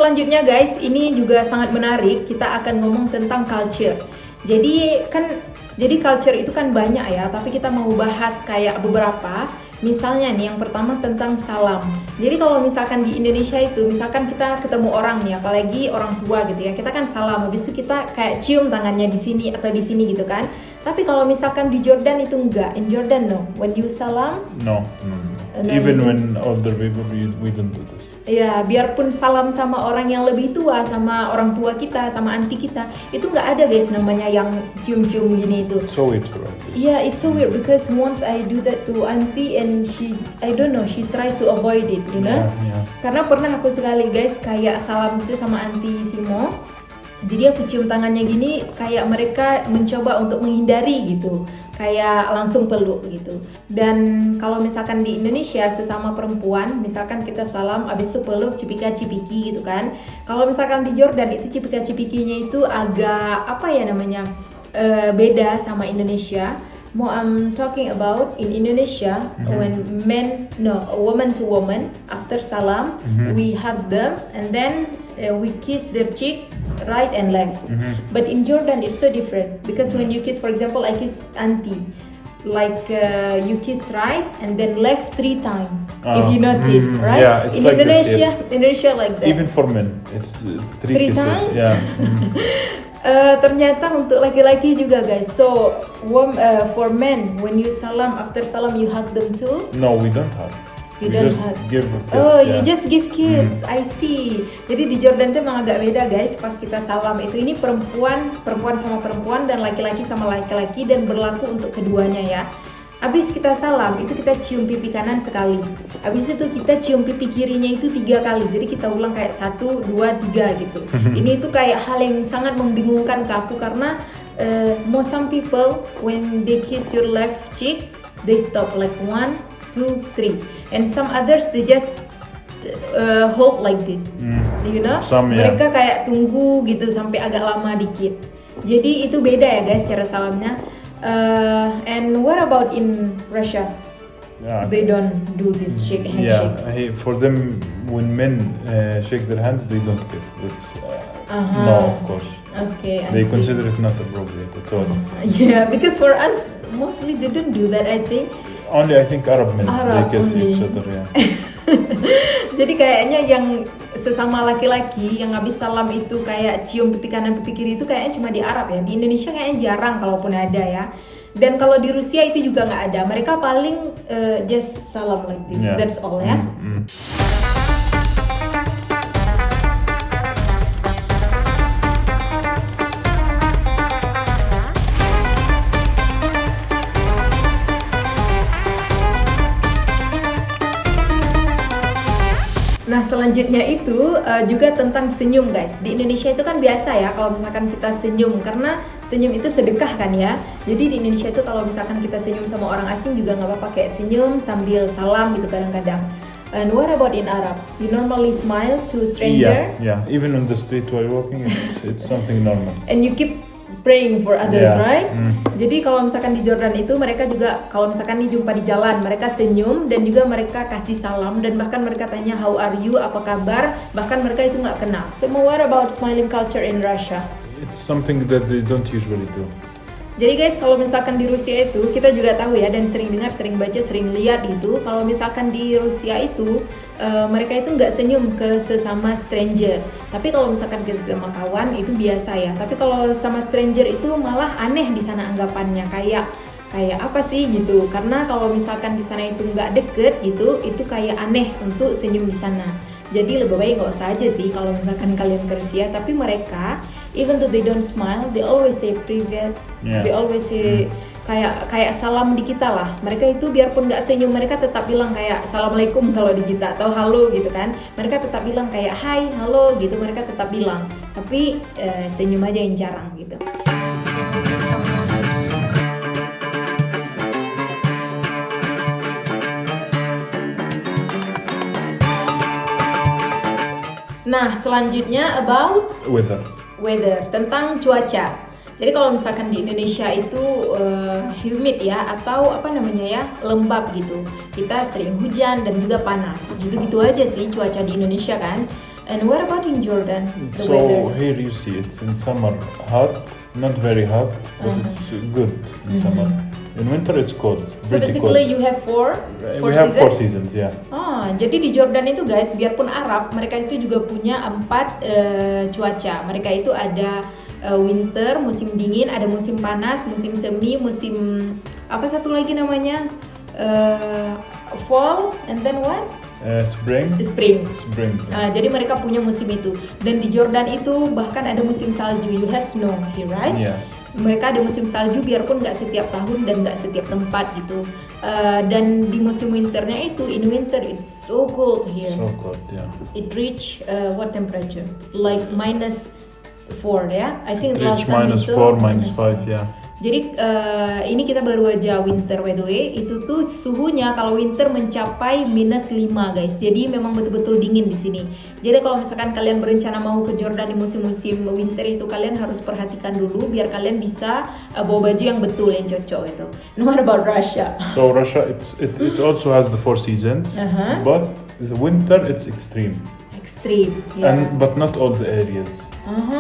selanjutnya guys, ini juga sangat menarik. Kita akan ngomong tentang culture. Jadi culture itu kan banyak ya, tapi kita mau bahas kayak beberapa. Misalnya nih, yang pertama tentang salam. Jadi kalau misalkan di Indonesia itu, misalkan kita ketemu orang nih, apalagi orang tua gitu ya, kita kan salam, habis itu kita kayak cium tangannya di sini atau di sini gitu kan. Tapi kalau misalkan di Jordan itu enggak. In Jordan no. When you salam, No. Even when older people, we don't do this. ya, biarpun salam sama orang yang lebih tua, sama orang tua kita, sama auntie kita, itu nggak ada guys namanya yang cium-cium gini itu. So weird, right? Yeah, it's so weird because once I do that to auntie and she tried to avoid it, you know? Yeah. Karena pernah aku sekali guys kayak salam gitu sama auntie Simo. Jadi aku cium tangannya gini, kayak mereka mencoba untuk menghindari gitu, kayak langsung peluk gitu. Dan kalau misalkan di Indonesia sesama perempuan, misalkan kita salam, abis itu peluk cipika-cipiki gitu kan. Kalau misalkan di Jordan itu cipika-cipikinya itu agak apa ya namanya, beda sama Indonesia. I'm talking about in Indonesia, when woman to woman, after salam, we hug them and then we kiss their cheeks right and left. But in Jordan it's so different because when you kiss, for example, I kiss auntie, like you kiss right and then left 3 times. If you notice, right? Yeah, it's in like Indonesia, this, Indonesia like that. Even for men, it's 3 kisses. Times? Yeah. Ternyata untuk laki-laki juga guys. So for men, when you salam, after salam you hug them too. No, we don't hug. You we don't just hug. give a kiss. Oh, yeah. you just give kiss. I see. Jadi di Jordan tuh emang agak beda guys. Pas kita salam itu, ini perempuan sama perempuan dan laki-laki sama laki-laki, dan berlaku untuk keduanya ya. Abis kita salam itu kita cium pipi kanan sekali. Abis itu kita cium pipi kirinya itu 3 kali. Jadi kita ulang kayak 1, 2, 3 gitu. Ini tuh kayak hal yang sangat membingungkan ke aku karena some people when they kiss your left cheeks, they stop like 1, 2, 3. And some others they just hold like this. You know? Mereka kayak tunggu gitu sampai agak lama dikit. Jadi itu beda ya guys cara salamnya. And what about in Russia? Yeah. They don't do this handshake. Yeah, for them, when men shake their hands, they don't kiss. That's no, of course. Okay, they consider it not appropriate at all. Yeah, because for us, mostly they don't do that. I think. Only I think Arab men they kiss each other. Yeah. Jadi kayaknya yang sesama laki-laki yang habis salam itu kayak cium pipi kanan pipi kiri itu kayaknya cuma di Arab ya. Di Indonesia kayaknya jarang kalaupun ada ya. Dan kalau di Rusia itu juga nggak ada. Mereka paling just salam like this. Yeah. That's all ya. Nah selanjutnya itu juga tentang senyum guys. Di Indonesia itu kan biasa ya kalau misalkan kita senyum, karena senyum itu sedekah kan ya. Jadi di Indonesia itu kalau misalkan kita senyum sama orang asing juga nggak apa-apa, kayak senyum sambil salam gitu kadang-kadang. And what about in Arab? You normally smile to stranger? Yeah. Even on the street while walking, it's something normal. And you keep praying for others, right? Jadi kalau misalkan di Jordan itu mereka juga kalau misalkan nih jumpa di jalan, mereka senyum dan juga mereka kasih salam, dan bahkan mereka tanya how are you, apa kabar, bahkan mereka itu nggak kenal. So what about smiling culture in Russia? It's something that they don't usually do. Jadi guys, kalau misalkan di Rusia itu kita juga tahu ya, dan sering dengar, sering baca, sering lihat itu, kalau misalkan di Rusia itu mereka itu nggak senyum ke sesama stranger. Tapi kalau misalkan ke sesama kawan itu biasa ya. Tapi kalau sama stranger itu malah aneh di sana anggapannya, kayak apa sih gitu. Karena kalau misalkan di sana itu nggak deket gitu, itu kayak aneh untuk senyum di sana. Jadi lebih baik nggak usah aja sih kalau misalkan kalian ke Rusia. Tapi mereka, even though they don't smile, they always say privet. Yeah. They always say kayak salam di kita lah. Mereka itu biarpun nggak senyum, mereka tetap bilang kayak assalamualaikum kalau di kita, atau halo gitu kan. Mereka tetap bilang kayak hai, halo gitu. Mereka tetap bilang. Tapi senyum aja yang jarang gitu. Nah, selanjutnya about weather, tentang cuaca. Jadi kalau misalkan di Indonesia itu humid ya, atau apa namanya ya, lembab gitu. Kita sering hujan dan juga panas. Gitu-gitu aja sih cuaca di Indonesia kan. And what about in Jordan, the So weather? here you see it's in summer hot, not very hot, but it's good in summer. In winter it's cold. So pretty basically cold. you have four We have four seasons? seasons, yeah. Jadi di Jordan itu guys, biarpun Arab, mereka itu juga punya 4 cuaca. Mereka itu ada winter, musim dingin, ada musim panas, musim semi, musim apa satu lagi namanya? Fall, and then what? Spring. Spring. Spring. Yeah. Jadi mereka punya musim itu. Dan di Jordan itu bahkan ada musim salju. You have snow here, right? Yeah. Mereka ada musim salju biarpun nggak setiap tahun dan nggak setiap tempat gitu. Dan di musim winternya itu, in winter it's so cold here. So cold, yeah. It reach what temperature? Like -4 ya? I think It last reached time we saw -4, -5, yeah. Jadi ini kita baru aja winter by the way. Itu tuh suhunya kalau winter mencapai -5 guys. Jadi memang betul-betul dingin di sini. Jadi kalau misalkan kalian berencana mau ke Jordan di musim-musim winter itu, kalian harus perhatikan dulu biar kalian bisa bawa baju yang betul, yang cocok itu. And what about Russia? So Russia, it also has the four seasons, but the winter it's extreme, Extreme, yeah. but not all the areas.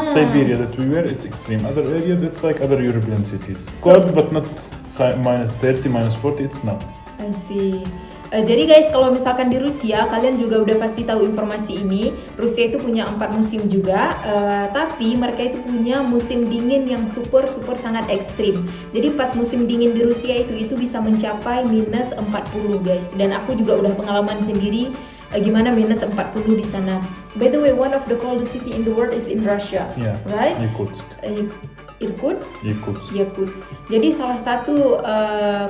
Siberia that we were, it's extreme. Other areas, it's like other European cities. Cold, but not -30, -40. It's not. I see. Jadi guys, kalau misalkan di Rusia, kalian juga udah pasti tahu informasi ini. Rusia itu punya 4 musim juga, tapi mereka itu punya musim dingin yang super sangat ekstrim. Jadi pas musim dingin di Rusia itu bisa mencapai -40 guys. Dan aku juga udah pengalaman sendiri gimana -40 di sana. By the way, one of the coldest city in the world is in Russia, Yeah. right? Yakutsk. Yakutsk. Jadi salah satu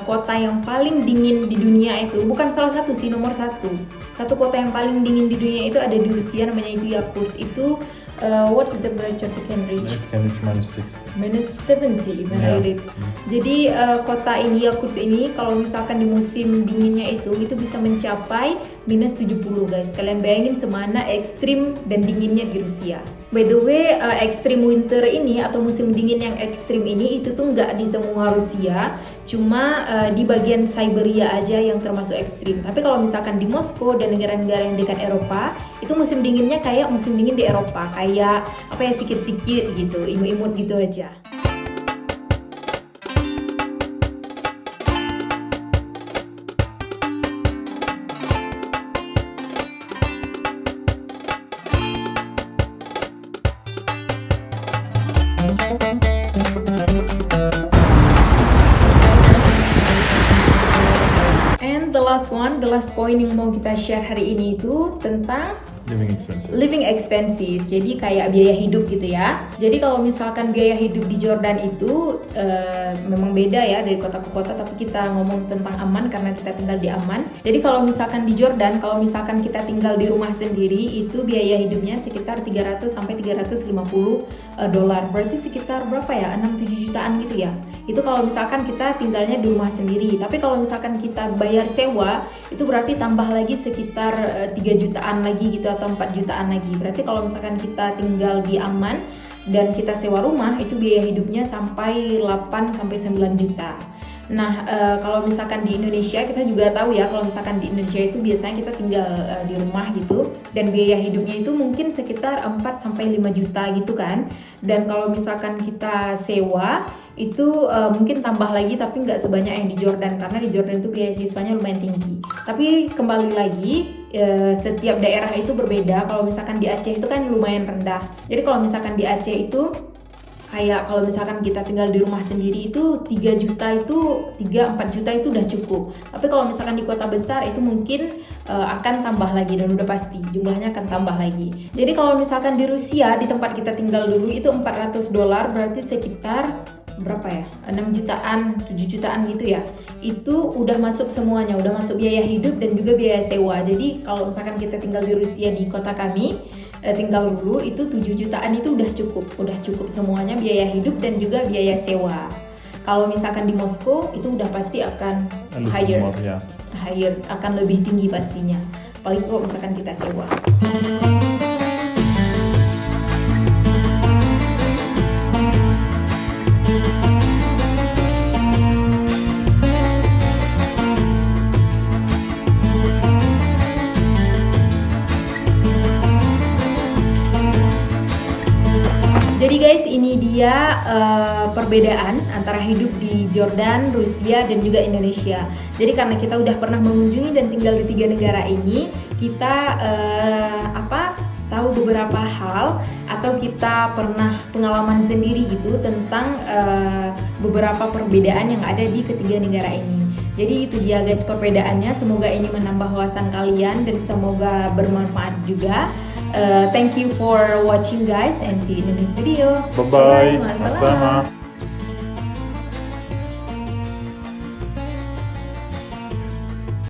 kota yang paling dingin di dunia itu, bukan salah satu sih, nomor satu. Satu kota yang paling dingin di dunia itu ada di Rusia, namanya itu Yakutsk. Itu what's the temperature it can reach? It can reach -60. -70 even I Yeah. read. Jadi kota ini Yakutsk ini kalau misalkan di musim dinginnya itu bisa mencapai -70 guys. Kalian bayangin semana ekstrim dan dinginnya di Rusia. By the way, ekstrim winter ini atau musim dingin yang ekstrim ini itu tuh nggak di semua Rusia, cuma di bagian Siberia aja yang termasuk ekstrim. Tapi kalau misalkan di Moskow dan negara-negara yang dekat Eropa, itu musim dinginnya kayak musim dingin di Eropa, kayak apa ya, sikit-sikit gitu, imut-imut gitu aja. And the last point yang mau kita share hari ini itu tentang living expenses. Jadi kayak biaya hidup gitu ya. Jadi kalau misalkan biaya hidup di Jordan itu memang beda ya dari kota ke kota, tapi kita ngomong tentang aman karena kita tinggal di aman. Jadi kalau misalkan di Jordan, kalau misalkan kita tinggal di rumah sendiri itu biaya hidupnya sekitar 300 sampai 350 dolar. Berarti sekitar berapa ya? 6-7 jutaan gitu ya. Itu kalau misalkan kita tinggalnya di rumah sendiri. Tapi kalau misalkan kita bayar sewa, itu berarti tambah lagi sekitar 3 jutaan lagi gitu atau 4 jutaan lagi. Berarti kalau misalkan kita tinggal di aman dan kita sewa rumah, itu biaya hidupnya sampai 8 sampai 9 juta. Nah, kalau misalkan di Indonesia, kita juga tahu ya, kalau misalkan di Indonesia itu biasanya kita tinggal di rumah gitu, dan biaya hidupnya itu mungkin sekitar 4 sampai 5 juta gitu kan. Dan kalau misalkan kita sewa, itu mungkin tambah lagi, tapi nggak sebanyak yang di Jordan, karena di Jordan itu biaya siswanya lumayan tinggi. Tapi kembali lagi, setiap daerah itu berbeda. Kalau misalkan di Aceh itu kan lumayan rendah. Jadi kalau misalkan di Aceh itu kayak kalau misalkan kita tinggal di rumah sendiri itu 3 juta itu 3-4 juta itu udah cukup. Tapi kalau misalkan di kota besar itu mungkin akan tambah lagi, dan udah pasti jumlahnya akan tambah lagi. Jadi kalau misalkan di Rusia, di tempat kita tinggal dulu itu 400 dolar, berarti sekitar berapa ya? 6 jutaan, 7 jutaan gitu ya. Itu udah masuk semuanya, udah masuk biaya hidup dan juga biaya sewa. Jadi kalau misalkan kita tinggal di Rusia di kota kami, tinggal dulu itu 7 jutaan itu udah cukup semuanya, biaya hidup dan juga biaya sewa. Kalau misalkan di Moskow itu udah pasti akan higher, akan lebih tinggi pastinya. Paling kalau misalkan kita sewa. perbedaan antara hidup di Jordan, Rusia, dan juga Indonesia. Jadi karena kita udah pernah mengunjungi dan tinggal di 3 negara ini, kita tahu beberapa hal atau kita pernah pengalaman sendiri gitu tentang beberapa perbedaan yang ada di ketiga negara ini. Jadi itu dia guys perbedaannya. Semoga ini menambah wawasan kalian dan semoga bermanfaat juga. Thank you for watching guys and see you in the next video. Bye bye. Wassalam. Sama.